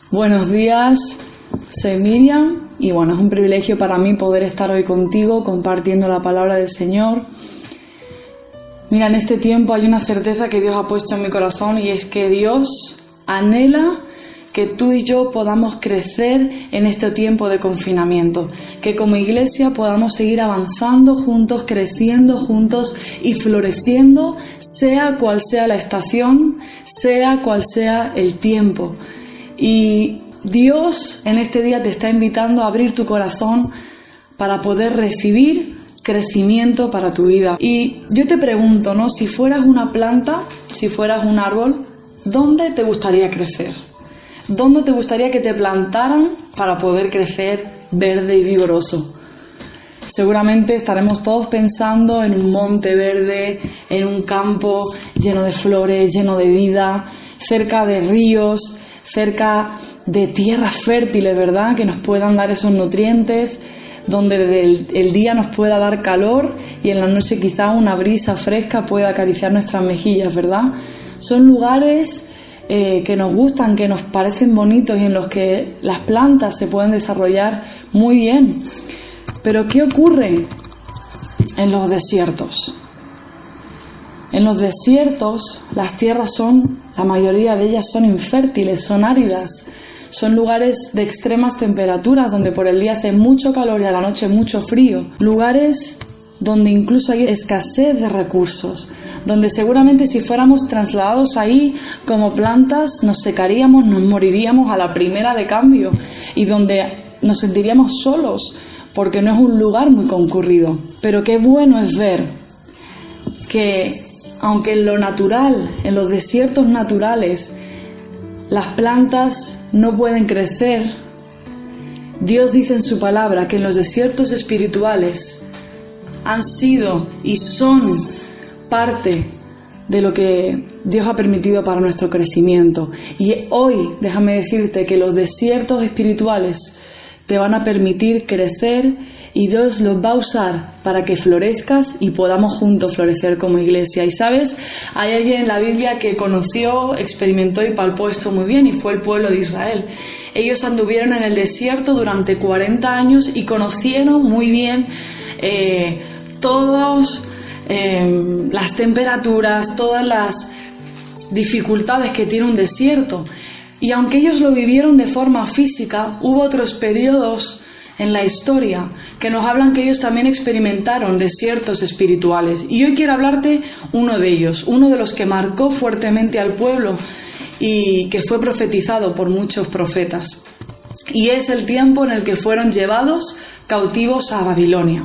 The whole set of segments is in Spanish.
Buenos días, soy Miriam y es un privilegio para mí poder estar hoy contigo compartiendo la palabra del Señor. Mira, en este tiempo hay una certeza que Dios ha puesto en mi corazón y es que Dios anhela que tú y yo podamos crecer en este tiempo de confinamiento, que como iglesia podamos seguir avanzando juntos, creciendo juntos y floreciendo, sea cual sea la estación, sea cual sea el tiempo. Y Dios en este día te está invitando a abrir tu corazón para poder recibir crecimiento para tu vida. Y yo te pregunto, ¿no? Si fueras una planta, si fueras un árbol, ¿dónde te gustaría crecer? ¿Dónde te gustaría que te plantaran para poder crecer verde y vigoroso? Seguramente estaremos todos pensando en un monte verde, en un campo lleno de flores, lleno de vida, cerca de ríos, cerca de tierras fértiles, ¿verdad? Que nos puedan dar esos nutrientes, donde el día nos pueda dar calor y en la noche quizá una brisa fresca pueda acariciar nuestras mejillas, ¿verdad? Son lugares que nos gustan, que nos parecen bonitos y en los que las plantas se pueden desarrollar muy bien. Pero ¿qué ocurre en los desiertos? En los desiertos las tierras la mayoría de ellas son infértiles, son áridas, son lugares de extremas temperaturas donde por el día hace mucho calor y a la noche mucho frío, lugares donde incluso hay escasez de recursos, donde seguramente si fuéramos trasladados ahí como plantas nos secaríamos, nos moriríamos a la primera de cambio y donde nos sentiríamos solos porque no es un lugar muy concurrido. Pero qué bueno es ver que aunque en lo natural, en los desiertos naturales, las plantas no pueden crecer, Dios dice en su palabra que en los desiertos espirituales han sido y son parte de lo que Dios ha permitido para nuestro crecimiento. Y hoy, déjame decirte que los desiertos espirituales te van a permitir crecer y Dios los va a usar para que florezcas y podamos juntos florecer como iglesia. Y sabes, hay alguien en la Biblia que conoció, experimentó y palpó esto muy bien y fue el pueblo de Israel. Ellos anduvieron en el desierto durante 40 años y conocieron muy bien todas las temperaturas, todas las dificultades que tiene un desierto. Y aunque ellos lo vivieron de forma física, hubo otros periodos en la historia que nos hablan que ellos también experimentaron desiertos espirituales. Y hoy quiero hablarte uno de ellos, uno de los que marcó fuertemente al pueblo y que fue profetizado por muchos profetas. Y es el tiempo en el que fueron llevados cautivos a Babilonia.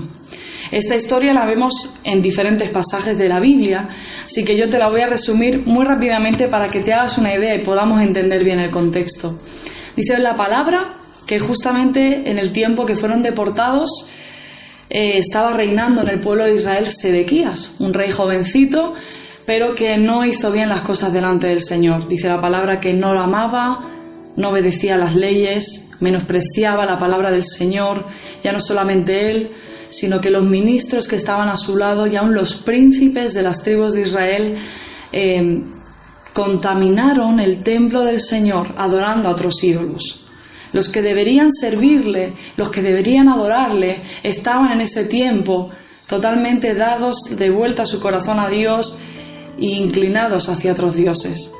Esta historia la vemos en diferentes pasajes de la Biblia, así que yo te la voy a resumir muy rápidamente para que te hagas una idea y podamos entender bien el contexto. Dice la palabra que justamente en el tiempo que fueron deportados estaba reinando en el pueblo de Israel Sedequías, un rey jovencito, pero que no hizo bien las cosas delante del Señor. Dice la palabra que no lo amaba, no obedecía las leyes, menospreciaba la palabra del Señor, ya no solamente él, sino que los ministros que estaban a su lado y aún los príncipes de las tribus de Israel contaminaron el templo del Señor adorando a otros ídolos. Los que deberían servirle, los que deberían adorarle, estaban en ese tiempo totalmente dados de vuelta su corazón a Dios e inclinados hacia otros dioses.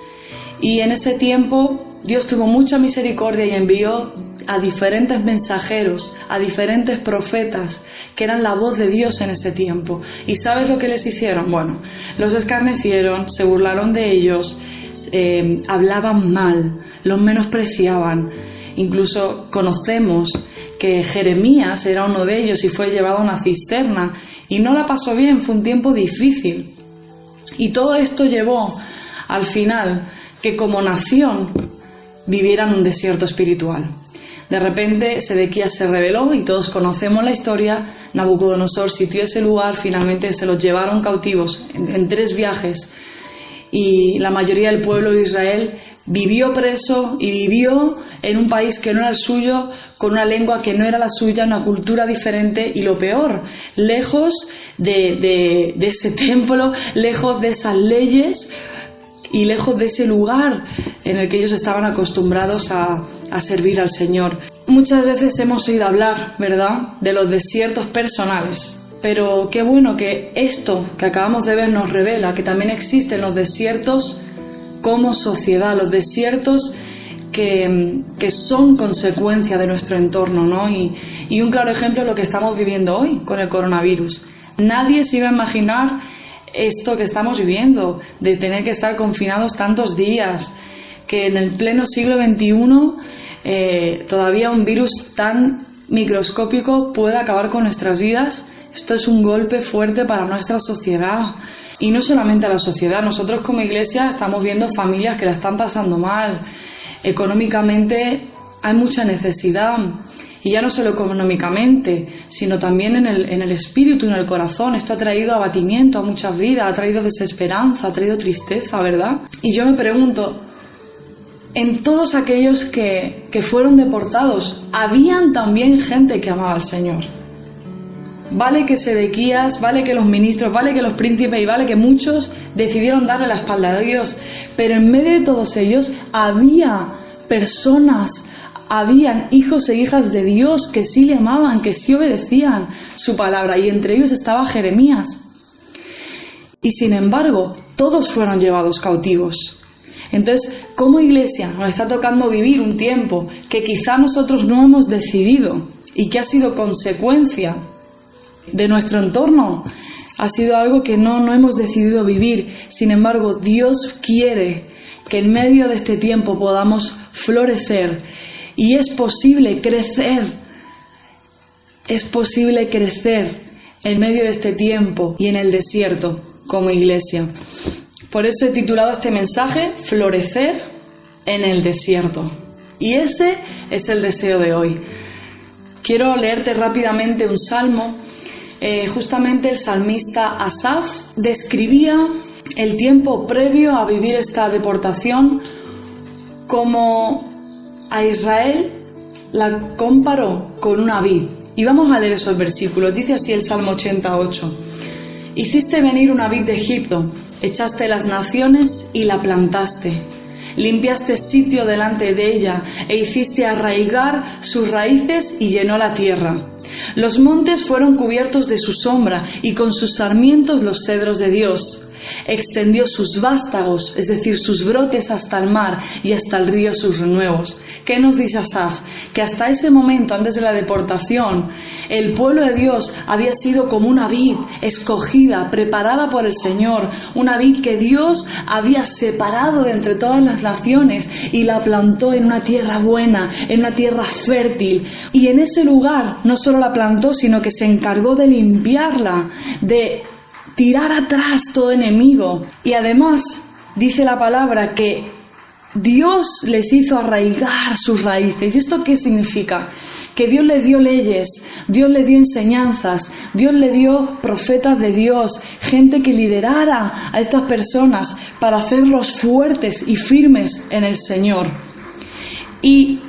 Y en ese tiempo Dios tuvo mucha misericordia y envió a diferentes mensajeros, a diferentes profetas que eran la voz de Dios en ese tiempo. ¿Y sabes lo que les hicieron? Bueno, los escarnecieron, se burlaron de ellos, hablaban mal, los menospreciaban. Incluso conocemos que Jeremías era uno de ellos y fue llevado a una cisterna y no la pasó bien, fue un tiempo difícil. Y todo esto llevó al final que como nación vivieran un desierto espiritual. De repente Sedequías se rebeló y todos conocemos la historia. Nabucodonosor sitió ese lugar, finalmente se los llevaron cautivos en 3 viajes y la mayoría del pueblo de Israel vivió preso y vivió en un país que no era el suyo, con una lengua que no era la suya, una cultura diferente y lo peor, lejos de ese templo, lejos de esas leyes y lejos de ese lugar en el que ellos estaban acostumbrados a servir al Señor. Muchas veces hemos oído hablar, ¿verdad?, de los desiertos personales. Pero qué bueno que esto que acabamos de ver nos revela que también existen los desiertos como sociedad, los desiertos que son consecuencia de nuestro entorno, ¿no? Y un claro ejemplo es lo que estamos viviendo hoy con el coronavirus. Nadie se iba a imaginar esto que estamos viviendo, de tener que estar confinados tantos días, que en el pleno siglo XXI todavía un virus tan microscópico pueda acabar con nuestras vidas. Esto es un golpe fuerte para nuestra sociedad. Y no solamente a la sociedad, nosotros como iglesia estamos viendo familias que la están pasando mal. Económicamente hay mucha necesidad. Y ya no solo económicamente, sino también en el espíritu, en el corazón. Esto ha traído abatimiento a muchas vidas, ha traído desesperanza, ha traído tristeza, ¿verdad? Y yo me pregunto, en todos aquellos que fueron deportados, ¿habían también gente que amaba al Señor? Vale que Sedequías, vale que los ministros, vale que los príncipes y vale que muchos decidieron darle la espalda a Dios, pero en medio de todos ellos había personas, habían hijos e hijas de Dios que sí le amaban, que sí obedecían su palabra, y entre ellos estaba Jeremías. Y sin embargo, todos fueron llevados cautivos. Entonces, como iglesia nos está tocando vivir un tiempo que quizá nosotros no hemos decidido y que ha sido consecuencia de nuestro entorno, ha sido algo que no hemos decidido vivir. Sin embargo, Dios quiere que en medio de este tiempo podamos florecer, y es posible crecer en medio de este tiempo y en el desierto como iglesia. Por eso he titulado este mensaje Florecer en el desierto, y ese es el deseo de hoy. Quiero leerte rápidamente un salmo. Justamente el salmista Asaf describía el tiempo previo a vivir esta deportación como a Israel la comparó con una vid. Y vamos a leer esos versículos. Dice así el Salmo 88. Hiciste venir una vid de Egipto, echaste las naciones y la plantaste. Limpiaste sitio delante de ella e hiciste arraigar sus raíces y llenó la tierra. Los montes fueron cubiertos de su sombra y con sus sarmientos los cedros de Dios. Extendió sus vástagos, es decir, sus brotes hasta el mar y hasta el río sus renuevos. ¿Qué nos dice Asaf? Que hasta ese momento, antes de la deportación, el pueblo de Dios había sido como una vid escogida, preparada por el Señor, una vid que Dios había separado de entre todas las naciones y la plantó en una tierra buena, en una tierra fértil. Y en ese lugar no solo la plantó, sino que se encargó de limpiarla, de tirar atrás todo enemigo. Y además dice la palabra que Dios les hizo arraigar sus raíces. ¿Y esto qué significa? Que Dios le dio leyes, Dios le dio enseñanzas, Dios le dio profetas de Dios, gente que liderara a estas personas para hacerlos fuertes y firmes en el Señor. Y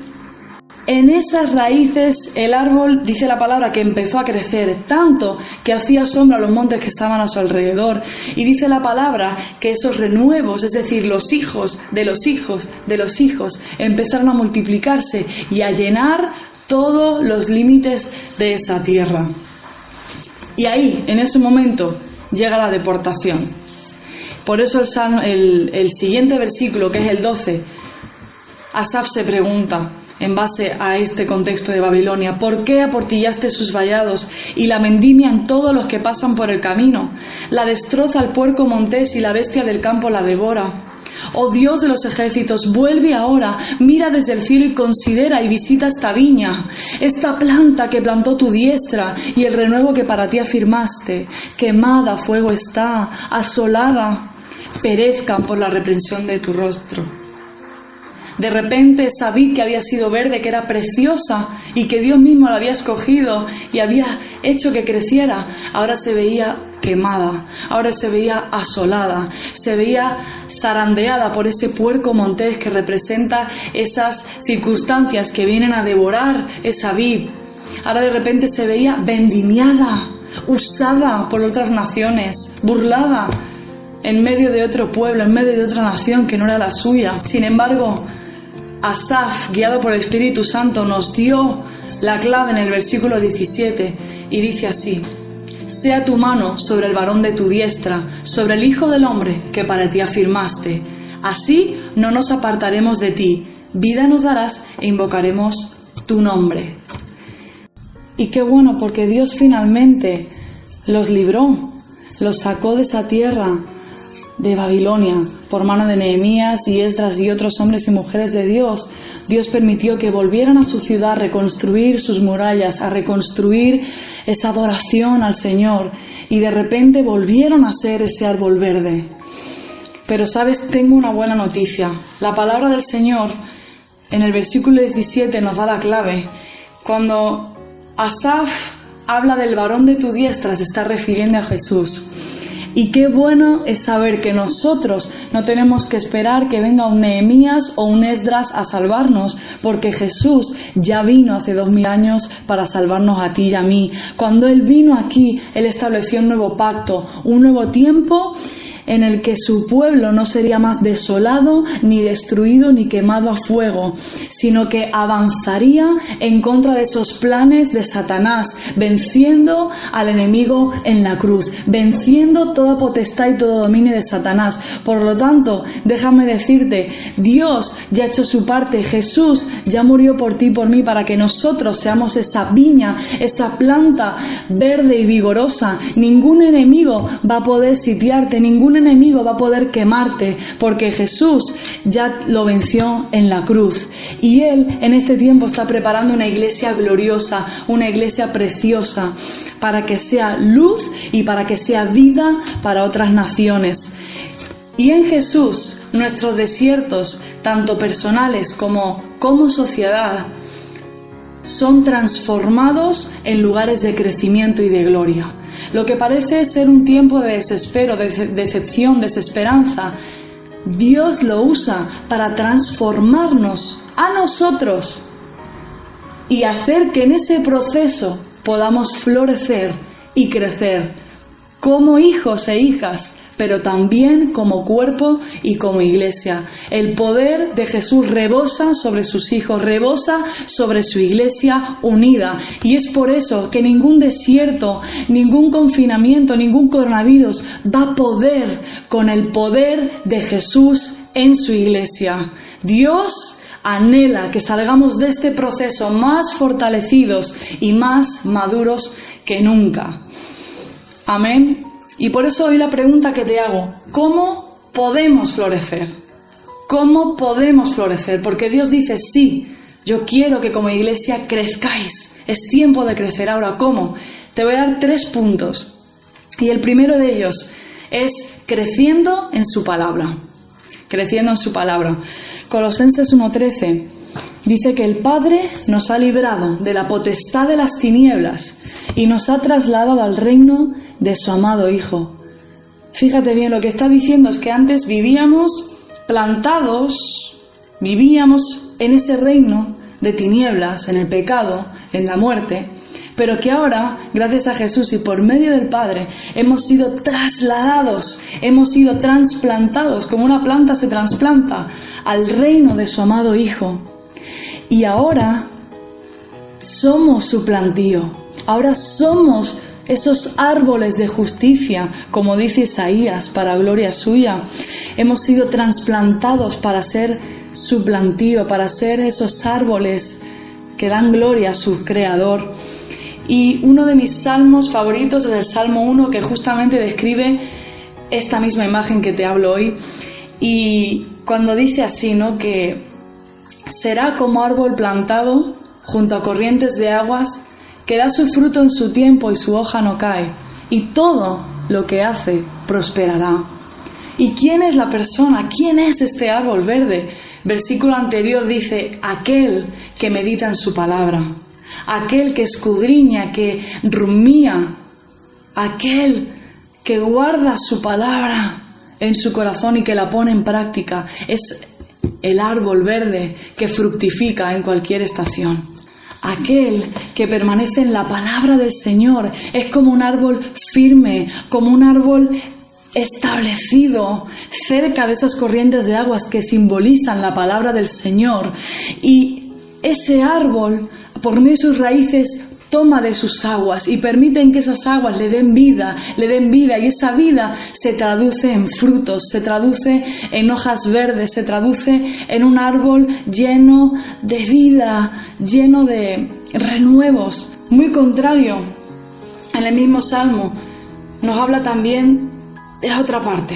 en esas raíces el árbol, dice la palabra, que empezó a crecer tanto que hacía sombra a los montes que estaban a su alrededor. Y dice la palabra que esos renuevos, es decir, los hijos de los hijos de los hijos, empezaron a multiplicarse y a llenar todos los límites de esa tierra. Y ahí, en ese momento, llega la deportación. Por eso el siguiente versículo, que es el 12, Asaf se pregunta, en base a este contexto de Babilonia: ¿por qué aportillaste sus vallados y la vendimian todos los que pasan por el camino? La destroza el puerco montés y la bestia del campo la devora. Oh Dios de los ejércitos, vuelve ahora, mira desde el cielo y considera y visita esta viña, esta planta que plantó tu diestra y el renuevo que para ti afirmaste. Quemada a fuego está, asolada, perezcan por la reprensión de tu rostro. De repente esa vid que había sido verde, que era preciosa y que Dios mismo la había escogido y había hecho que creciera, ahora se veía quemada, ahora se veía asolada, se veía zarandeada por ese puerco montés que representa esas circunstancias que vienen a devorar esa vid. Ahora de repente se veía vendimiada, usada por otras naciones, burlada. en medio de otro pueblo, en medio de otra nación que no era la suya. Sin embargo, Asaf, guiado por el Espíritu Santo, nos dio la clave en el versículo 17 y dice así: sea tu mano sobre el varón de tu diestra, sobre el Hijo del Hombre que para ti afirmaste. Así no nos apartaremos de ti, vida nos darás e invocaremos tu nombre. Y qué bueno, porque Dios finalmente los libró, los sacó de esa tierra de Babilonia por mano de Nehemías y Esdras y otros hombres y mujeres de Dios. Dios permitió que volvieran a su ciudad a reconstruir sus murallas, a reconstruir esa adoración al Señor, y de repente volvieron a ser ese árbol verde. Pero sabes, tengo una buena noticia. La palabra del Señor en el versículo 17 nos da la clave. Cuando Asaf habla del varón de tu diestra, se está refiriendo a Jesús. Y qué bueno es saber que nosotros no tenemos que esperar que venga un Nehemías o un Esdras a salvarnos, porque Jesús ya vino hace 2000 años para salvarnos a ti y a mí. Cuando Él vino aquí, Él estableció un nuevo pacto, un nuevo tiempo en el que su pueblo no sería más desolado, ni destruido, ni quemado a fuego, sino que avanzaría en contra de esos planes de Satanás, venciendo al enemigo en la cruz, venciendo toda potestad y todo dominio de Satanás. Por lo tanto, déjame decirte, Dios ya ha hecho su parte, Jesús ya murió por ti y por mí para que nosotros seamos esa viña, esa planta verde y vigorosa. Ningún enemigo va a poder sitiarte, ningún enemigo va a poder quemarte, porque Jesús ya lo venció en la cruz. Y Él en este tiempo está preparando una iglesia gloriosa, una iglesia preciosa, para que sea luz y para que sea vida para otras naciones. Y en Jesús, nuestros desiertos, tanto personales como sociedad, son transformados en lugares de crecimiento y de gloria. Lo que parece ser un tiempo de desespero, de decepción, desesperanza, Dios lo usa para transformarnos a nosotros y hacer que en ese proceso podamos florecer y crecer como hijos e hijas, pero también como cuerpo y como iglesia. El poder de Jesús rebosa sobre sus hijos, rebosa sobre su iglesia unida. Y es por eso que ningún desierto, ningún confinamiento, ningún coronavirus va a poder con el poder de Jesús en su iglesia. Dios anhela que salgamos de este proceso más fortalecidos y más maduros que nunca. Amén. Y por eso hoy la pregunta que te hago: ¿cómo podemos florecer? ¿Cómo podemos florecer? Porque Dios dice: sí, yo quiero que como iglesia crezcáis. Es tiempo de crecer. Ahora, ¿cómo? Te voy a dar 3 puntos. Y el primero de ellos es creciendo en su palabra. Creciendo en su palabra. Colosenses 1:13 dice que el Padre nos ha librado de la potestad de las tinieblas y nos ha trasladado al reino de su amado Hijo. Fíjate bien, lo que está diciendo es que antes vivíamos plantados, vivíamos en ese reino de tinieblas, en el pecado, en la muerte, pero que ahora, gracias a Jesús y por medio del Padre, hemos sido trasladados, hemos sido trasplantados, como una planta se trasplanta, al reino de su amado Hijo. Y ahora somos su plantío, ahora somos esos árboles de justicia, como dice Isaías, para gloria suya. Hemos sido trasplantados para ser su plantío, para ser esos árboles que dan gloria a su Creador. Y uno de mis salmos favoritos es el Salmo 1, que justamente describe esta misma imagen que te hablo hoy. Y cuando dice así, ¿no?, que será como árbol plantado junto a corrientes de aguas, que da su fruto en su tiempo y su hoja no cae, y todo lo que hace prosperará. ¿Y quién es la persona? ¿Quién es este árbol verde? Versículo anterior dice: aquel que medita en su palabra, aquel que escudriña, que rumía, aquel que guarda su palabra en su corazón y que la pone en práctica. Es el árbol verde que fructifica en cualquier estación. Aquel que permanece en la palabra del Señor es como un árbol firme, como un árbol establecido cerca de esas corrientes de aguas que simbolizan la palabra del Señor, y ese árbol, por medio de sus raíces, toma de sus aguas y permiten que esas aguas le den vida, y esa vida se traduce en frutos, se traduce en hojas verdes, se traduce en un árbol lleno de vida, lleno de renuevos. Muy contrario, en el mismo Salmo nos habla también de la otra parte,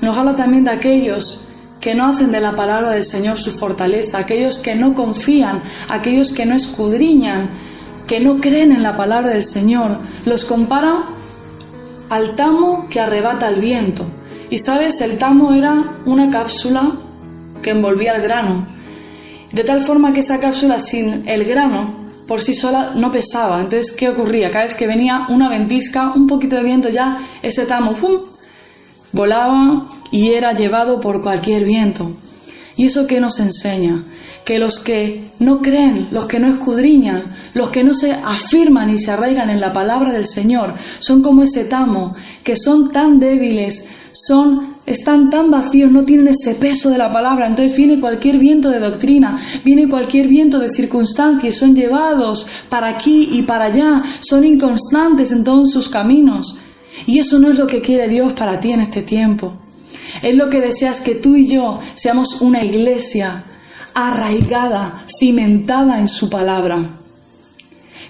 nos habla también de aquellos que no hacen de la palabra del Señor su fortaleza, aquellos que no confían, aquellos que no escudriñan, que no creen en la palabra del Señor. Los compara al tamo que arrebata el viento. Y sabes, el tamo era una cápsula que envolvía el grano, de tal forma que esa cápsula sin el grano por sí sola no pesaba. Entonces, ¿qué ocurría? Cada vez que venía una ventisca, un poquito de viento, ya ese tamo ¡fum!, volaba y era llevado por cualquier viento. ¿Y eso qué nos enseña? Que los que no creen, los que no escudriñan, los que no se afirman y se arraigan en la palabra del Señor, son como ese tamo, que son tan débiles, están tan vacíos, no tienen ese peso de la palabra. Entonces viene cualquier viento de doctrina, viene cualquier viento de circunstancias, son llevados para aquí y para allá, son inconstantes en todos sus caminos. Y eso no es lo que quiere Dios para ti en este tiempo. Él lo que desea es que tú y yo seamos una iglesia arraigada, cimentada en su palabra.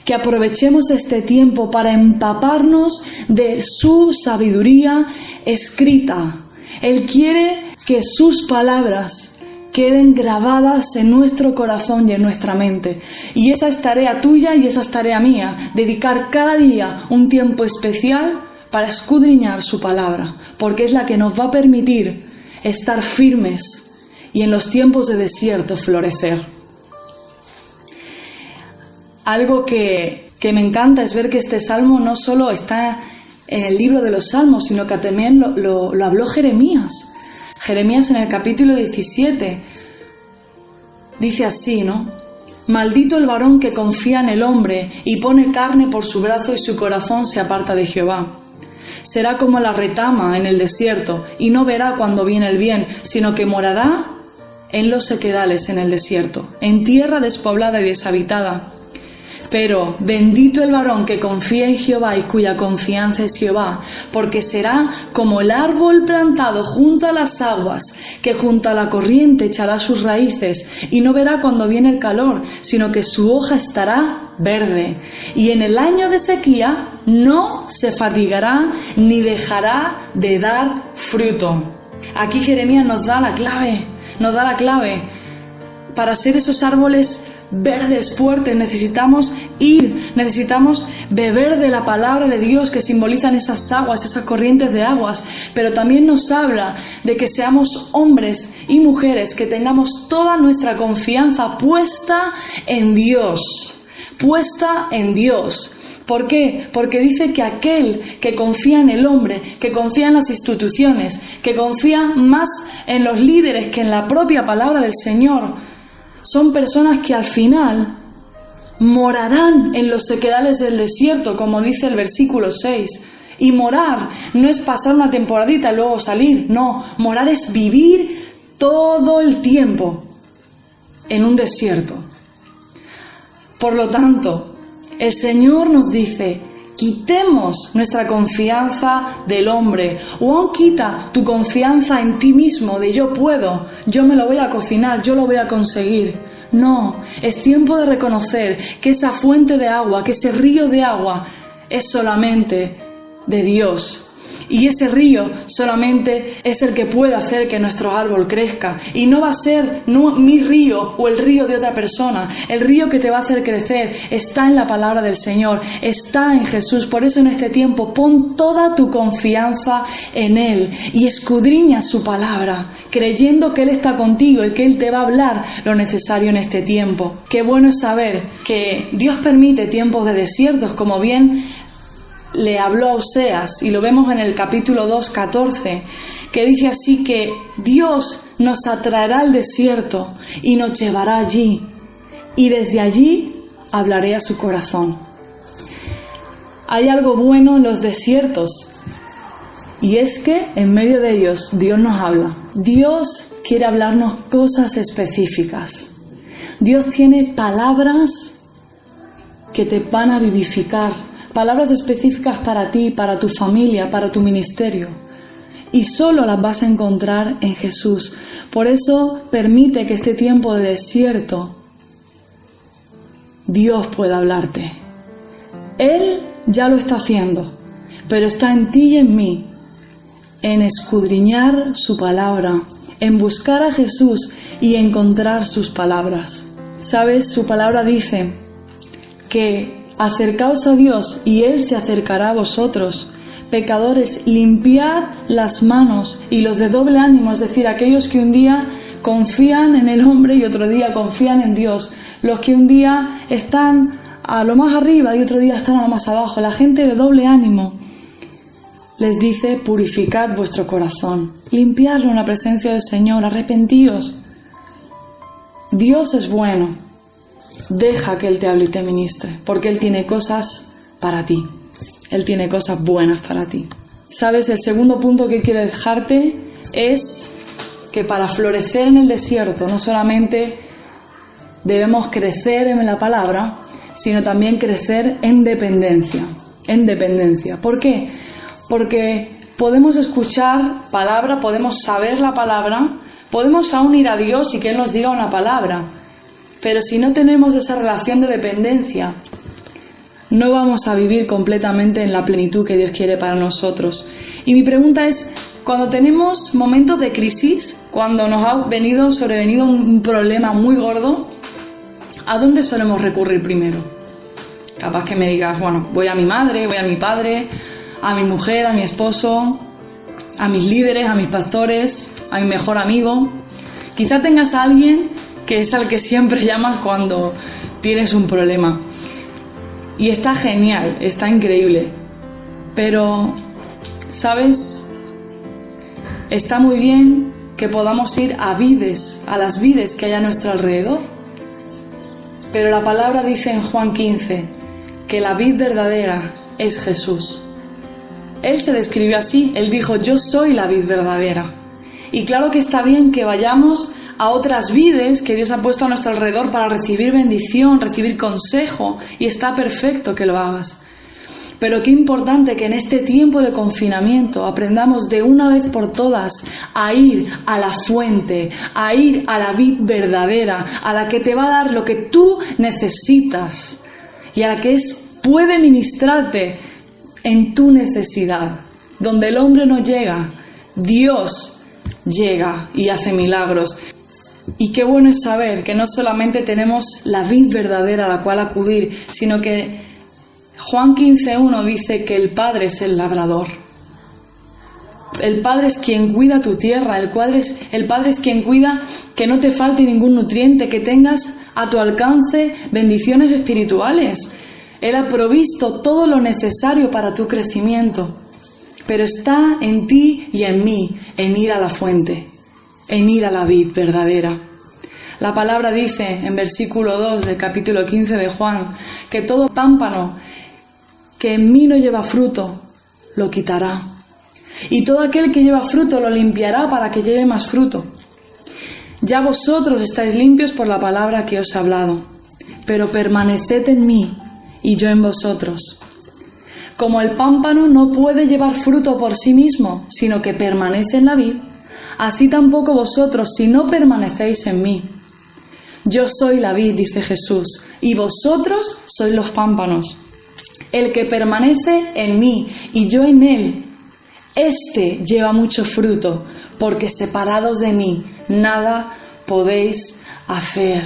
Que aprovechemos este tiempo para empaparnos de su sabiduría escrita. Él quiere que sus palabras queden grabadas en nuestro corazón y en nuestra mente. Y esa es tarea tuya y esa es tarea mía, dedicar cada día un tiempo especial para escudriñar su palabra, porque es la que nos va a permitir estar firmes y en los tiempos de desierto florecer. Algo que me encanta es ver que este salmo no solo está en el libro de los salmos, sino que también lo habló Jeremías. Jeremías en el capítulo 17 dice así, ¿no? Maldito el varón que confía en el hombre y pone carne por su brazo y su corazón se aparta de Jehová. Será como la retama en el desierto y no verá cuando viene el bien, sino que morará en los sequedales en el desierto, en tierra despoblada y deshabitada. Pero bendito el varón que confía en Jehová y cuya confianza es Jehová, porque será como el árbol plantado junto a las aguas, que junto a la corriente echará sus raíces y no verá cuando viene el calor, sino que su hoja estará verde. Y en el año de sequía no se fatigará ni dejará de dar fruto. Aquí Jeremías nos da la clave para ser esos árboles verdes, fuertes. Necesitamos beber de la palabra de Dios que simbolizan esas aguas, esas corrientes de aguas, pero también nos habla de que seamos hombres y mujeres que tengamos toda nuestra confianza puesta en Dios. ¿Por qué? Porque dice que aquel que confía en el hombre, que confía en las instituciones, que confía más en los líderes que en la propia palabra del Señor, son personas que al final morarán en los sequedales del desierto, como dice el versículo 6. Y morar no es pasar una temporadita y luego salir, no, morar es vivir todo el tiempo en un desierto. Por lo tanto, el Señor nos dice, quitemos nuestra confianza del hombre, o aún quita tu confianza en ti mismo, de yo puedo, yo me lo voy a cocinar, yo lo voy a conseguir. No, es tiempo de reconocer que esa fuente de agua, que ese río de agua es solamente de Dios. Y ese río solamente es el que puede hacer que nuestro árbol crezca. Y no va a ser mi río o el río de otra persona. El río que te va a hacer crecer está en la palabra del Señor, está en Jesús. Por eso en este tiempo pon toda tu confianza en Él y escudriña su palabra, creyendo que Él está contigo y que Él te va a hablar lo necesario en este tiempo. Qué bueno es saber que Dios permite tiempos de desiertos, como bien le habló a Oseas, y lo vemos en el capítulo 2, 14, que dice así que Dios nos atraerá al desierto y nos llevará allí, y desde allí hablaré a su corazón. Hay algo bueno en los desiertos, Y es que en medio de ellos Dios nos habla. Dios quiere hablarnos cosas específicas. Dios tiene palabras que te van a vivificar, palabras específicas para ti, para tu familia, para tu ministerio. Y solo las vas a encontrar en Jesús. Por eso permite que este tiempo de desierto Dios pueda hablarte. Él ya lo está haciendo, pero está en ti y en mí, en escudriñar su palabra, en buscar a Jesús y encontrar sus palabras. ¿Sabes? Su palabra dice que acercaos a Dios y Él se acercará a vosotros. Pecadores, limpiad las manos y los de doble ánimo, es decir, aquellos que un día confían en el hombre y otro día confían en Dios. Los que un día están a lo más arriba y otro día están a lo más abajo. La gente de doble ánimo les dice: purificad vuestro corazón, limpiadlo en la presencia del Señor, arrepentíos. Dios es bueno. Deja que Él te hable y te ministre, porque Él tiene cosas para ti. Él tiene cosas buenas para ti. ¿Sabes? El segundo punto que quiero dejarte es que para florecer en el desierto no solamente debemos crecer en la palabra, sino también crecer en dependencia. En dependencia. ¿Por qué? Porque podemos escuchar palabra, podemos saber la palabra, podemos aún ir a Dios y que Él nos diga una palabra. Pero si no tenemos esa relación de dependencia, no vamos a vivir completamente en la plenitud que Dios quiere para nosotros. Y mi pregunta es, cuando tenemos momentos de crisis, cuando nos ha sobrevenido un problema muy gordo, ¿a dónde solemos recurrir primero? Capaz que me digas, bueno, voy a mi madre, voy a mi padre, a mi mujer, a mi esposo, a mis líderes, a mis pastores, a mi mejor amigo. Quizá tengas a alguien que es al que siempre llamas cuando tienes un problema. Y está genial, está increíble. Pero, ¿sabes? Está muy bien que podamos ir a las vides que hay a nuestro alrededor. Pero la palabra dice en Juan 15 que la vid verdadera es Jesús. Él se describió así, Él dijo: yo soy la vid verdadera. Y claro que está bien que vayamos a otras vides que Dios ha puesto a nuestro alrededor para recibir bendición, recibir consejo, y está perfecto que lo hagas. Pero qué importante que en este tiempo de confinamiento aprendamos de una vez por todas a ir a la fuente, a ir a la vid verdadera, a la que te va a dar lo que tú necesitas y a la que puede ministrarte en tu necesidad. Donde el hombre no llega, Dios llega y hace milagros. Y qué bueno es saber que no solamente tenemos la vid verdadera a la cual acudir, sino que Juan 15:1 dice que el Padre es el labrador. El Padre es quien cuida tu tierra, el Padre es quien cuida que no te falte ningún nutriente, que tengas a tu alcance bendiciones espirituales. Él ha provisto todo lo necesario para tu crecimiento, pero está en ti y en mí, en ir a la fuente, en ir a la vid verdadera. La palabra dice en versículo 2 del capítulo 15 de Juan que todo pámpano que en mí no lleva fruto, lo quitará. Y todo aquel que lleva fruto lo limpiará para que lleve más fruto. Ya vosotros estáis limpios por la palabra que os he hablado, pero permaneced en mí y yo en vosotros. Como el pámpano no puede llevar fruto por sí mismo, sino que permanece en la vid, así tampoco vosotros si no permanecéis en mí. Yo soy la vid, dice Jesús, y vosotros sois los pámpanos. El que permanece en mí y yo en él, éste lleva mucho fruto, porque separados de mí nada podéis hacer.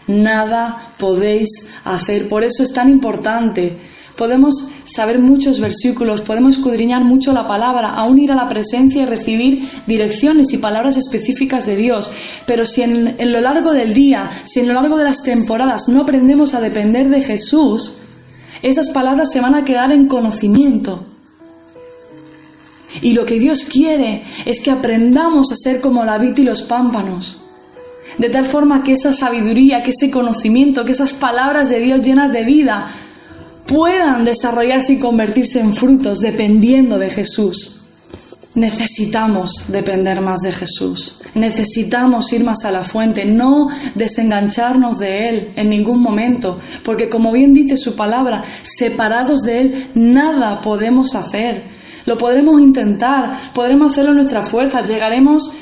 Nada podéis hacer. Por eso es tan importante. Podemos saber muchos versículos, podemos escudriñar mucho la palabra, aún ir a la presencia y recibir direcciones y palabras específicas de Dios. Pero si en lo largo del día, si en lo largo de las temporadas no aprendemos a depender de Jesús, esas palabras se van a quedar en conocimiento. Y lo que Dios quiere es que aprendamos a ser como la vid y los pámpanos. De tal forma que esa sabiduría, que ese conocimiento, que esas palabras de Dios llenas de vida puedan desarrollarse y convertirse en frutos dependiendo de Jesús. necesitamos depender más de Jesús. Necesitamos ir más a la fuente, no desengancharnos de Él en ningún momento, porque como bien dice su palabra, separados de Él nada podemos hacer. Lo podremos intentar, podremos hacerlo en nuestras fuerzas, llegaremos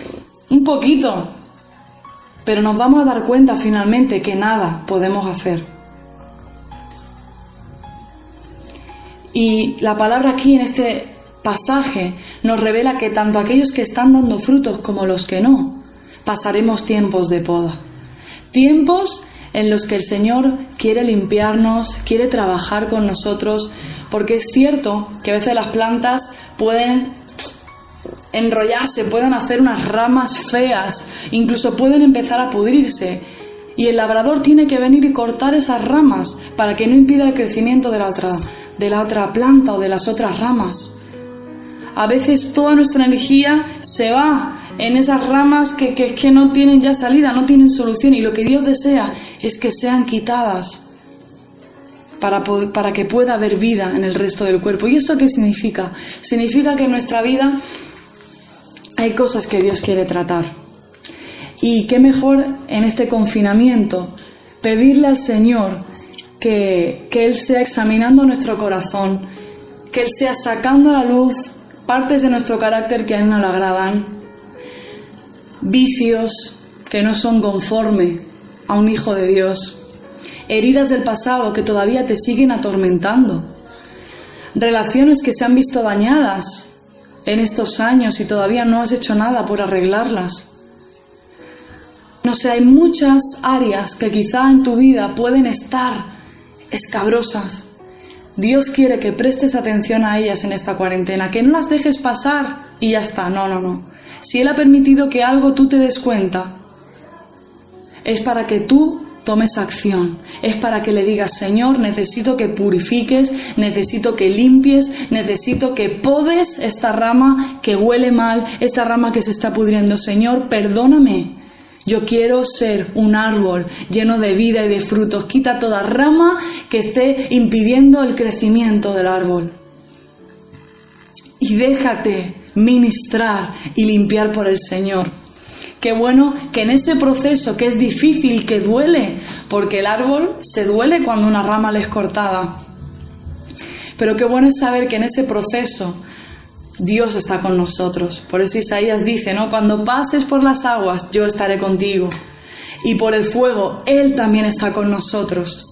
un poquito, pero nos vamos a dar cuenta finalmente que nada podemos hacer. Y la palabra aquí en este pasaje nos revela que tanto aquellos que están dando frutos como los que no, pasaremos tiempos de poda. Tiempos en los que el Señor quiere limpiarnos, quiere trabajar con nosotros, porque es cierto que a veces las plantas pueden enrollarse, pueden hacer unas ramas feas, incluso pueden empezar a pudrirse. Y el labrador tiene que venir y cortar esas ramas para que no impida el crecimiento de la otra planta o de las otras ramas. A veces toda nuestra energía se va en esas ramas que no tienen ya salida, no tienen solución, y lo que Dios desea es que sean quitadas para que pueda haber vida en el resto del cuerpo. ¿Y esto qué significa? Significa que en nuestra vida hay cosas que Dios quiere tratar. Y qué mejor en este confinamiento pedirle al Señor que Él sea examinando nuestro corazón, que Él sea sacando a la luz partes de nuestro carácter que a Él no le agradan, vicios que no son conforme a un hijo de Dios, heridas del pasado que todavía te siguen atormentando, relaciones que se han visto dañadas en estos años y todavía no has hecho nada por arreglarlas. No sé, hay muchas áreas que quizá en tu vida pueden estar escabrosas. Dios quiere que prestes atención a ellas en esta cuarentena, que no las dejes pasar y ya está. No. Si Él ha permitido que algo tú te des cuenta, es para que tú tomes acción, es para que le digas: Señor, necesito que purifiques, necesito que limpies, necesito que podes esta rama que huele mal, esta rama que se está pudriendo. Señor, perdóname. Yo quiero ser un árbol lleno de vida y de frutos. Quita toda rama que esté impidiendo el crecimiento del árbol. Y déjate ministrar y limpiar por el Señor. Qué bueno que en ese proceso que es difícil, que duele, porque el árbol se duele cuando una rama le es cortada. Pero qué bueno es saber que en ese proceso Dios está con nosotros. Por eso Isaías dice, ¿no? Cuando pases por las aguas, yo estaré contigo. Y por el fuego, Él también está con nosotros.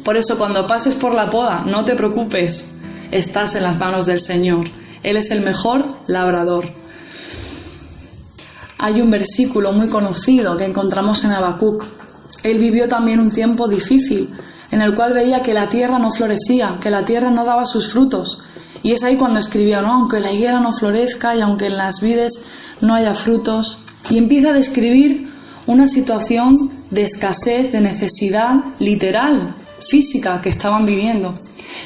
Por eso cuando pases por la poda, no te preocupes. Estás en las manos del Señor. Él es el mejor labrador. Hay un versículo muy conocido que encontramos en Habacuc. Él vivió también un tiempo difícil, en el cual veía que la tierra no florecía, que la tierra no daba sus frutos. Y es ahí cuando escribió, ¿no? Aunque la higuera no florezca y aunque en las vides no haya frutos. Y empieza a describir una situación de escasez, de necesidad literal, física, que estaban viviendo.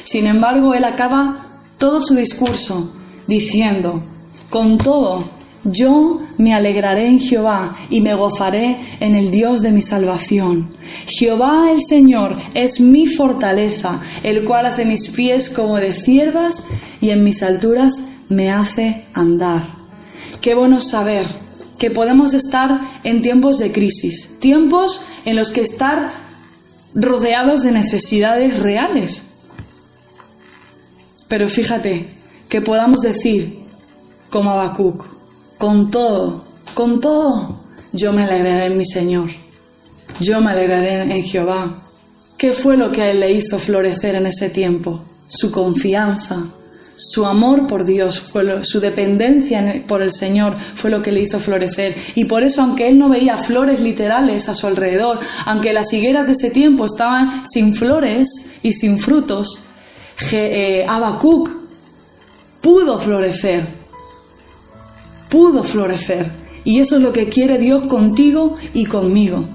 Sin embargo, él acaba todo su discurso diciendo: con todo, yo me alegraré en Jehová y me gozaré en el Dios de mi salvación. Jehová el Señor es mi fortaleza, el cual hace mis pies como de ciervas y en mis alturas me hace andar. Qué bueno saber que podemos estar en tiempos de crisis, tiempos en los que estar rodeados de necesidades reales. Pero fíjate, que podamos decir, como Habacuc: con todo, yo me alegraré en mi Señor. Yo me alegraré en Jehová. ¿Qué fue lo que a él le hizo florecer en ese tiempo? Su confianza, su amor por Dios, su dependencia por el Señor fue lo que le hizo florecer. Y por eso, aunque él no veía flores literales a su alrededor, aunque las higueras de ese tiempo estaban sin flores y sin frutos, Habacuc pudo florecer. Y eso es lo que quiere Dios contigo y conmigo.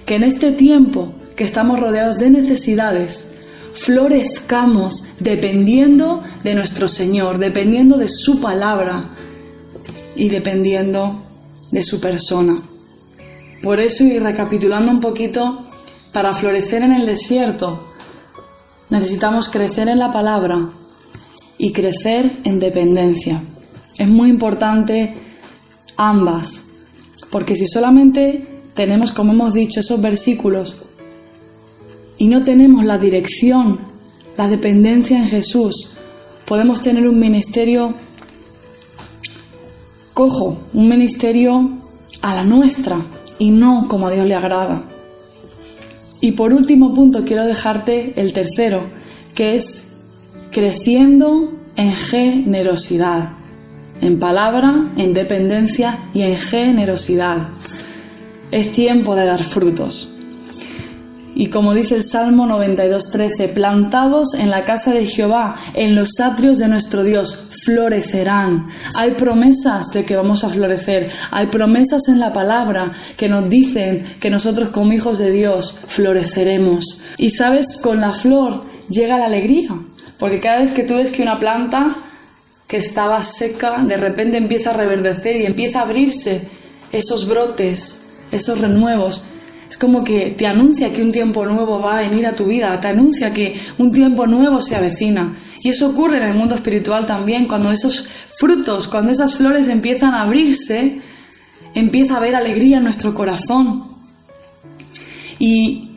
Que en este tiempo que estamos rodeados de necesidades, florezcamos dependiendo de nuestro Señor, dependiendo de su palabra y dependiendo de su persona. Por eso, y recapitulando un poquito, para florecer en el desierto necesitamos crecer en la palabra y crecer en dependencia. Es muy importante ambas, porque si solamente tenemos, como hemos dicho, esos versículos y no tenemos la dirección, la dependencia en Jesús, podemos tener un ministerio cojo, un ministerio a la nuestra y no como a Dios le agrada. Y por último punto quiero dejarte el tercero, que es creciendo en generosidad, en palabra, en dependencia y en generosidad. Es tiempo de dar frutos. Y como dice el Salmo 92:13, plantados en la casa de Jehová, en los atrios de nuestro Dios, florecerán. Hay promesas de que vamos a florecer. Hay promesas en la palabra que nos dicen que nosotros como hijos de Dios floreceremos. Y sabes, con la flor llega la alegría. Porque cada vez que tú ves que una planta que estaba seca, de repente empieza a reverdecer y empieza a abrirse esos brotes, esos renuevos, es como que te anuncia que un tiempo nuevo va a venir a tu vida, te anuncia que un tiempo nuevo se avecina. Y eso ocurre en el mundo espiritual también, cuando esos frutos, cuando esas flores empiezan a abrirse, empieza a haber alegría en nuestro corazón. Y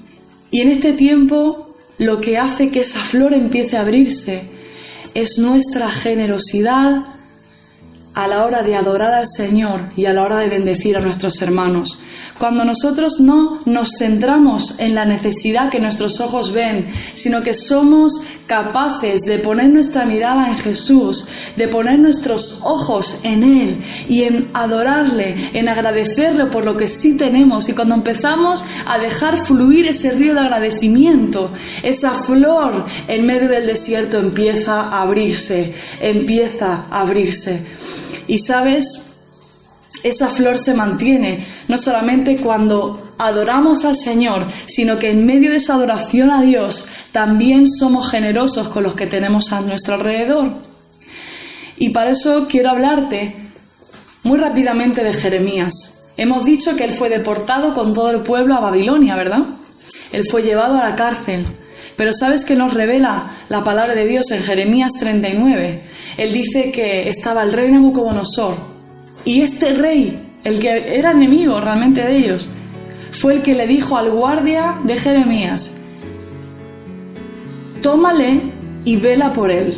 en este tiempo, lo que hace que esa flor empiece a abrirse es nuestra generosidad a la hora de adorar al Señor y a la hora de bendecir a nuestros hermanos. Cuando nosotros no nos centramos en la necesidad que nuestros ojos ven, sino que somos capaces de poner nuestra mirada en Jesús, de poner nuestros ojos en Él y en adorarle, en agradecerle por lo que sí tenemos, y cuando empezamos a dejar fluir ese río de agradecimiento, esa flor en medio del desierto empieza a abrirse, Y sabes, esa flor se mantiene no solamente cuando adoramos al Señor, sino que en medio de esa adoración a Dios también somos generosos con los que tenemos a nuestro alrededor. Y para eso quiero hablarte muy rápidamente de Jeremías. Hemos dicho que él fue deportado con todo el pueblo a Babilonia, ¿verdad? Él fue llevado a la cárcel. Pero ¿sabes qué nos revela la palabra de Dios en Jeremías 39? Él dice que estaba el rey Nabucodonosor. Y este rey, el que era enemigo realmente de ellos, fue el que le dijo al guardia de Jeremías: tómale y vela por él,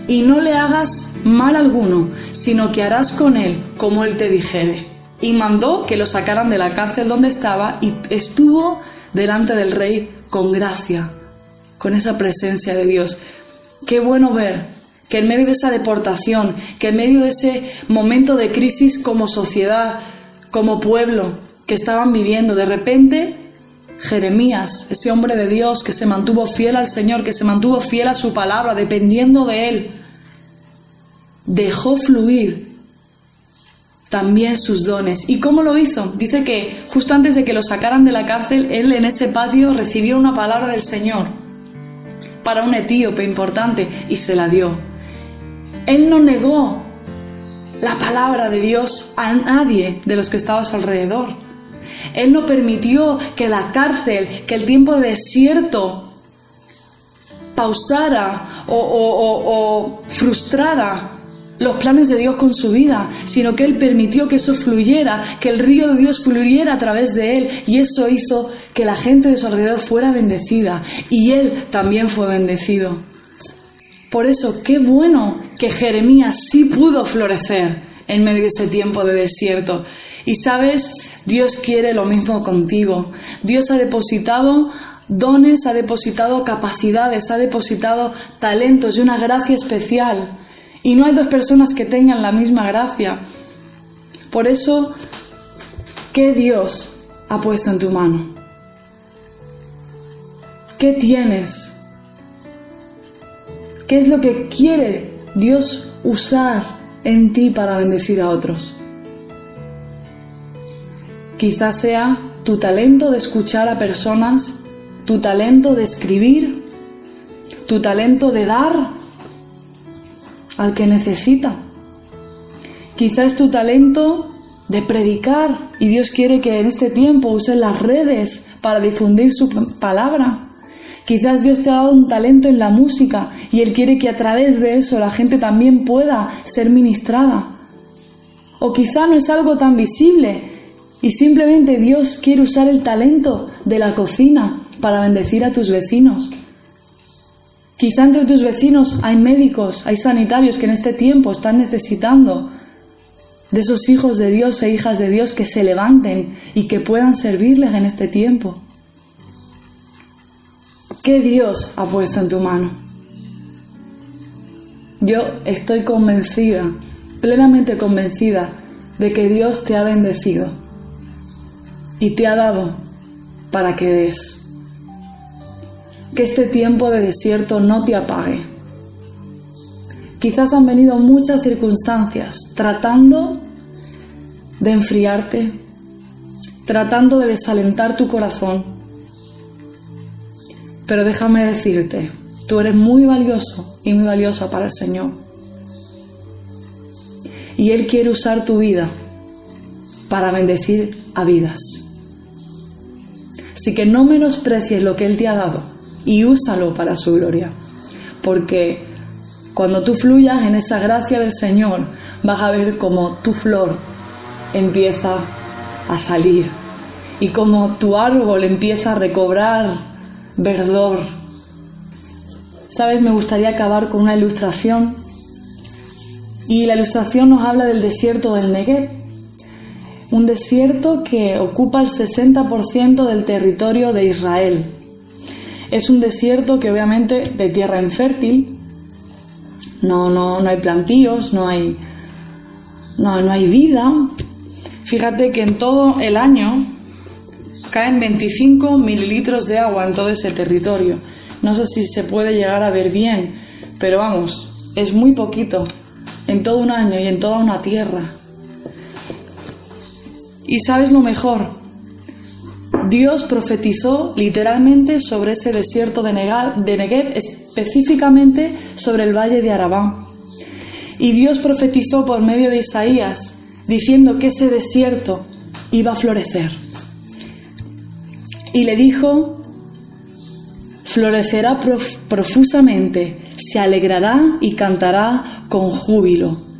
y no le hagas mal alguno, sino que harás con él como él te dijere. Y mandó que lo sacaran de la cárcel donde estaba, y estuvo delante del rey con gracia, con esa presencia de Dios. Qué bueno ver que en medio de esa deportación, que en medio de ese momento de crisis como sociedad, como pueblo que estaban viviendo, de repente Jeremías, ese hombre de Dios que se mantuvo fiel al Señor, que se mantuvo fiel a su palabra, dependiendo de Él, dejó fluir también sus dones. ¿Y cómo lo hizo? Dice que justo antes de que lo sacaran de la cárcel, él en ese patio recibió una palabra del Señor para un etíope importante y se la dio. Él no negó la palabra de Dios a nadie de los que estaba a su alrededor. Él no permitió que la cárcel, que el tiempo de desierto pausara o frustrara los planes de Dios con su vida, sino que Él permitió que eso fluyera, que el río de Dios fluyera a través de Él, y eso hizo que la gente de su alrededor fuera bendecida, y Él también fue bendecido. Por eso, qué bueno que Jeremías sí pudo florecer en medio de ese tiempo de desierto. Y sabes, Dios quiere lo mismo contigo. Dios ha depositado dones, ha depositado capacidades, ha depositado talentos y una gracia especial. Y no hay dos personas que tengan la misma gracia. Por eso, ¿qué Dios ha puesto en tu mano? ¿Qué tienes? ¿Qué es lo que quiere Dios usar en ti para bendecir a otros? Quizás sea tu talento de escuchar a personas, tu talento de escribir, tu talento de dar al que necesita. Quizás es tu talento de predicar y Dios quiere que en este tiempo uses las redes para difundir su palabra. Quizás Dios te ha dado un talento en la música y Él quiere que a través de eso la gente también pueda ser ministrada. O quizá no es algo tan visible y simplemente Dios quiere usar el talento de la cocina para bendecir a tus vecinos. Quizá entre tus vecinos hay médicos, hay sanitarios que en este tiempo están necesitando de esos hijos de Dios e hijas de Dios que se levanten y que puedan servirles en este tiempo. ¿Qué Dios ha puesto en tu mano? Yo estoy convencida, plenamente convencida, de que Dios te ha bendecido y te ha dado para que des. Que este tiempo de desierto no te apague. Quizás han venido muchas circunstancias tratando de enfriarte, tratando de desalentar tu corazón. Pero déjame decirte, tú eres muy valioso y muy valiosa para el Señor. Y Él quiere usar tu vida para bendecir a vidas. Así que no menosprecies lo que Él te ha dado y úsalo para su gloria. Porque cuando tú fluyas en esa gracia del Señor, vas a ver cómo tu flor empieza a salir y cómo tu árbol empieza a recobrar verdor. ¿Sabes? Me gustaría acabar con una ilustración. Y la ilustración nos habla del desierto del Negev. Un desierto que ocupa el 60% del territorio de Israel. Es un desierto que obviamente de tierra infértil. No hay plantíos, no hay vida. Fíjate que en todo el año caen 25 mililitros de agua en todo ese territorio. No sé si se puede llegar a ver bien, pero vamos, es muy poquito en todo un año y en toda una tierra. Y sabes lo mejor, Dios profetizó literalmente sobre ese desierto de Negev, específicamente sobre el valle de Arabá. Y Dios profetizó por medio de Isaías, diciendo que ese desierto iba a florecer. Y le dijo: florecerá profusamente, se alegrará y cantará con júbilo.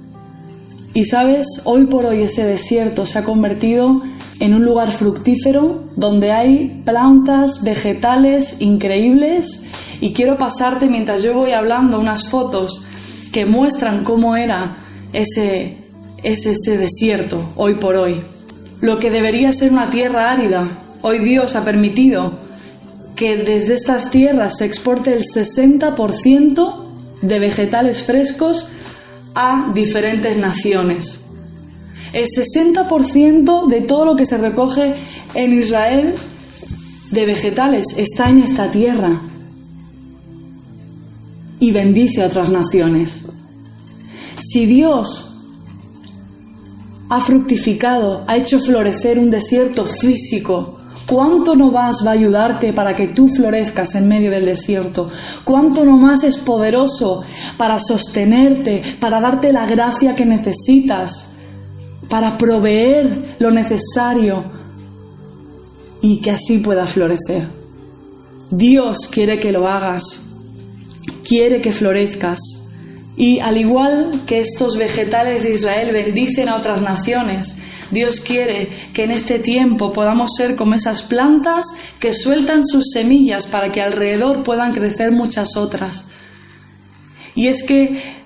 Y sabes, hoy por hoy ese desierto se ha convertido en un lugar fructífero donde hay plantas, vegetales increíbles. Y quiero pasarte, mientras yo voy hablando, unas fotos que muestran cómo era ese desierto hoy por hoy. Lo que debería ser una tierra árida, hoy Dios ha permitido que desde estas tierras se exporte el 60% de vegetales frescos a diferentes naciones. El 60% de todo lo que se recoge en Israel de vegetales está en esta tierra y bendice a otras naciones. Si Dios ha fructificado, ha hecho florecer un desierto físico, ¿cuánto no más va a ayudarte para que tú florezcas en medio del desierto? ¿Cuánto no más es poderoso para sostenerte, para darte la gracia que necesitas, para proveer lo necesario y que así puedas florecer? Dios quiere que lo hagas, quiere que florezcas. Y al igual que estos vegetales de Israel bendicen a otras naciones, Dios quiere que en este tiempo podamos ser como esas plantas que sueltan sus semillas para que alrededor puedan crecer muchas otras. Y es que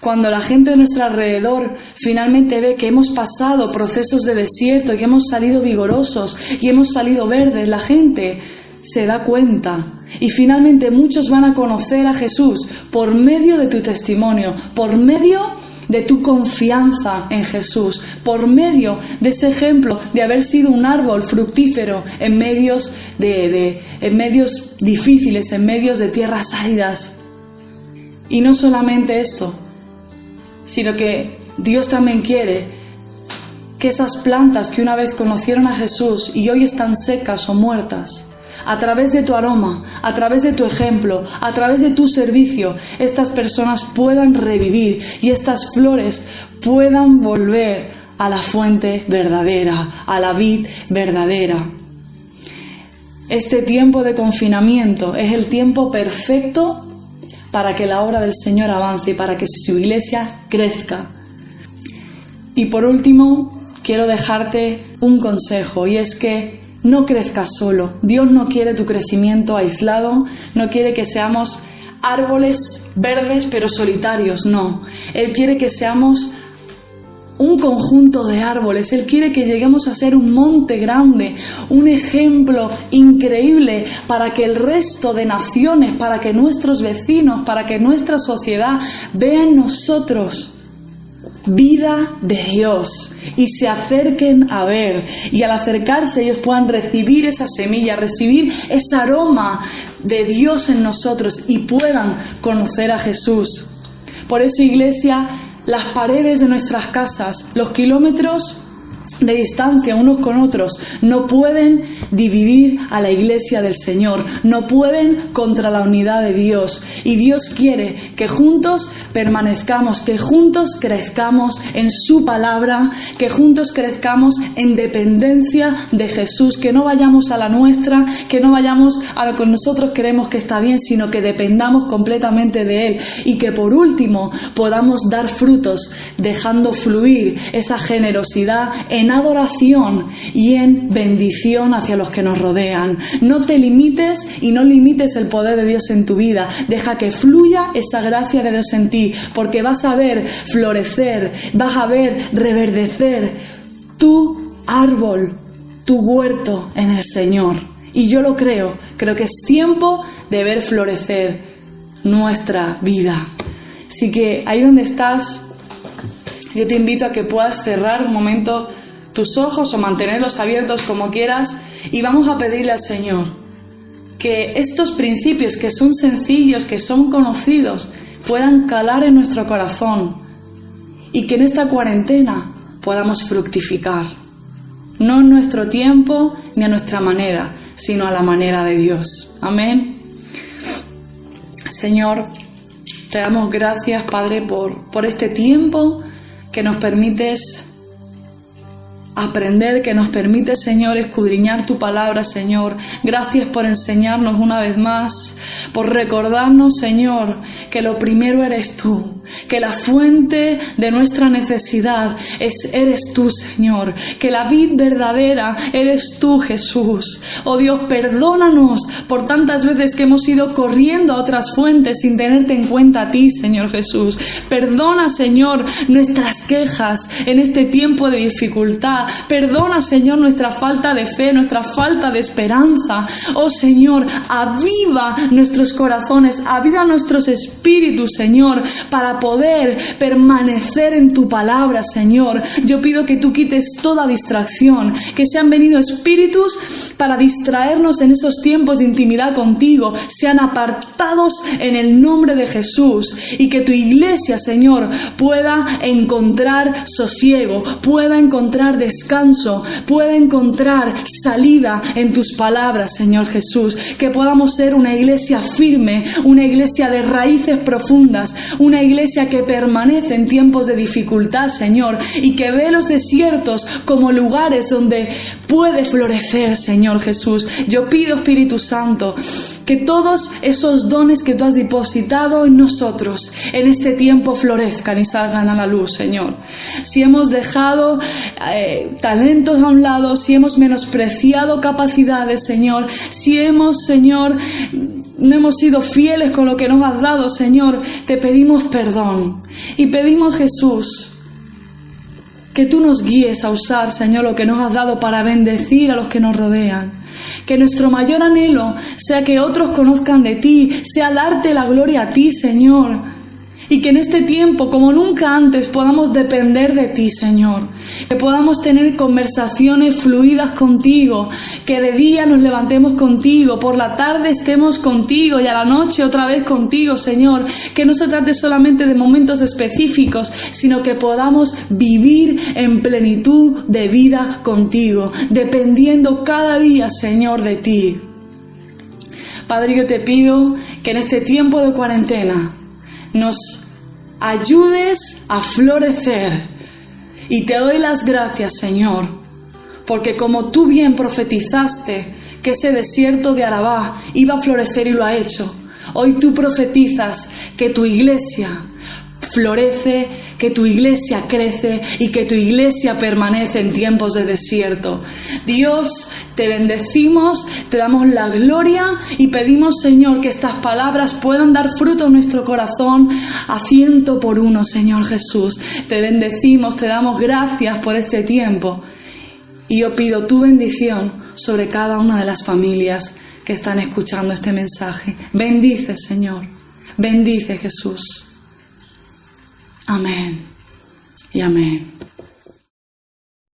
cuando la gente de nuestro alrededor finalmente ve que hemos pasado procesos de desierto y que hemos salido vigorosos y hemos salido verdes, la gente se da cuenta. Y finalmente muchos van a conocer a Jesús por medio de tu testimonio, por medio de tu confianza en Jesús, por medio de ese ejemplo de haber sido un árbol fructífero en medios difíciles, en medios de tierras áridas. Y no solamente eso, sino que Dios también quiere que esas plantas que una vez conocieron a Jesús y hoy están secas o muertas, a través de tu aroma, a través de tu ejemplo, a través de tu servicio, estas personas puedan revivir y estas flores puedan volver a la fuente verdadera, a la vid verdadera. Este tiempo de confinamiento es el tiempo perfecto para que la obra del Señor avance y para que su iglesia crezca. Y por último, quiero dejarte un consejo, y es que no crezcas solo. Dios no quiere tu crecimiento aislado, no quiere que seamos árboles verdes pero solitarios, no. Él quiere que seamos un conjunto de árboles. Él quiere que lleguemos a ser un monte grande, un ejemplo increíble para que el resto de naciones, para que nuestros vecinos, para que nuestra sociedad vea en nosotros vida de Dios y se acerquen a ver, y al acercarse ellos puedan recibir esa semilla, recibir ese aroma de Dios en nosotros y puedan conocer a Jesús. Por eso, iglesia, las paredes de nuestras casas, los kilómetros de distancia unos con otros, no pueden dividir a la iglesia del Señor, no pueden contra la unidad de Dios. Y Dios quiere que juntos permanezcamos, que juntos crezcamos en su palabra, que juntos crezcamos en dependencia de Jesús, que no vayamos a la nuestra, que no vayamos a lo que nosotros creemos que está bien, sino que dependamos completamente de Él, y que por último podamos dar frutos dejando fluir esa generosidad en adoración y en bendición hacia los que nos rodean. No te limites y no limites el poder de Dios en tu vida. Deja que fluya esa gracia de Dios en ti, porque vas a ver florecer, vas a ver reverdecer tu árbol, tu huerto en el Señor. Y yo lo creo que es tiempo de ver florecer nuestra vida. Así que ahí donde estás, yo te invito a que puedas cerrar un momento tus ojos o mantenerlos abiertos como quieras, y vamos a pedirle al Señor que estos principios, que son sencillos, que son conocidos, puedan calar en nuestro corazón, y que en esta cuarentena podamos fructificar, no en nuestro tiempo ni a nuestra manera, sino a la manera de Dios. Amén. Señor, te damos gracias, Padre, por este tiempo que nos permites aprender, que nos permite, Señor, escudriñar tu palabra, Señor. Gracias por enseñarnos una vez más, por recordarnos, Señor, que lo primero eres tú, que la fuente de nuestra necesidad eres tú, Señor, que la vid verdadera eres tú, Jesús. Oh Dios, perdónanos por tantas veces que hemos ido corriendo a otras fuentes sin tenerte en cuenta a ti, Señor Jesús. Perdona, Señor, nuestras quejas en este tiempo de dificultad. Perdona, Señor, nuestra falta de fe, nuestra falta de esperanza. Oh Señor, aviva nuestros corazones, aviva nuestros espíritus, Señor, para poder permanecer en tu palabra, Señor. Yo pido que tú quites toda distracción, que se han venido espíritus para distraernos en esos tiempos de intimidad contigo, sean apartados en el nombre de Jesús, y que tu iglesia, Señor, pueda encontrar sosiego, pueda encontrar descanso, pueda encontrar salida en tus palabras, Señor Jesús. Que podamos ser una iglesia firme, una iglesia de raíces profundas, una iglesia que permanece en tiempos de dificultad, Señor, y que ve los desiertos como lugares donde puede florecer, Señor Jesús. Yo pido, Espíritu Santo, que todos esos dones que tú has depositado en nosotros en este tiempo florezcan y salgan a la luz, Señor. Si hemos dejado talentos a un lado, si hemos menospreciado capacidades, Señor, si hemos, Señor, no hemos sido fieles con lo que nos has dado, Señor, te pedimos perdón y pedimos, Jesús, que tú nos guíes a usar, Señor, lo que nos has dado para bendecir a los que nos rodean. Que nuestro mayor anhelo sea que otros conozcan de ti, sea darte la gloria a ti, Señor. Y que en este tiempo, como nunca antes, podamos depender de ti, Señor. Que podamos tener conversaciones fluidas contigo. Que de día nos levantemos contigo, por la tarde estemos contigo y a la noche otra vez contigo, Señor. Que no se trate solamente de momentos específicos, sino que podamos vivir en plenitud de vida contigo, dependiendo cada día, Señor, de ti. Padre, yo te pido que en este tiempo de cuarentena nos ayudes a florecer, y te doy las gracias, Señor, porque como tú bien profetizaste que ese desierto de Arabá iba a florecer y lo ha hecho, hoy tú profetizas que tu iglesia florece, que tu iglesia crece y que tu iglesia permanece en tiempos de desierto. Dios, te bendecimos, te damos la gloria y pedimos, Señor, que estas palabras puedan dar fruto en nuestro corazón a 100 por 1, Señor Jesús. Te bendecimos, te damos gracias por este tiempo y yo pido tu bendición sobre cada una de las familias que están escuchando este mensaje. Bendice, Señor. Bendice, Jesús. Amén y amén.